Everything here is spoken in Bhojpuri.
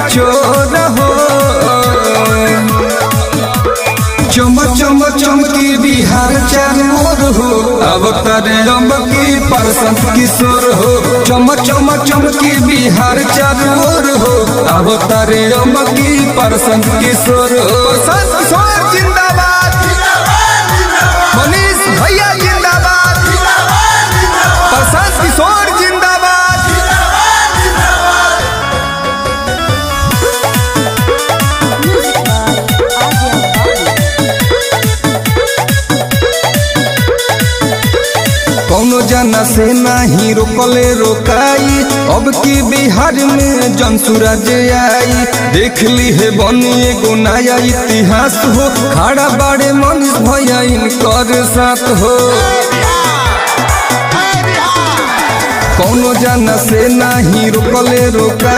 चोर हो। चम चम चमकी बिहार चारों ओर हो, अब तारे अम्बकी परसंत किशोर हो। चम चम चमकी बिहार चारों ओर हो, अब तारे अम्बकी परसंत किशोर हो। परसंत किशोर जिंदाबाद, मनीष भैया जिंदाबाद, परसंत किशोर जिंदाबाद। कौनो जना से नहीं रोकले रोकाई, अब की बिहार में जनसुराज आई। देख ली है बनी एगो नया इतिहास हो, खड़ा बाड़े मनीष भैया इनकर साथ हो। कौनो जना से नहीं रोकले रोकाई।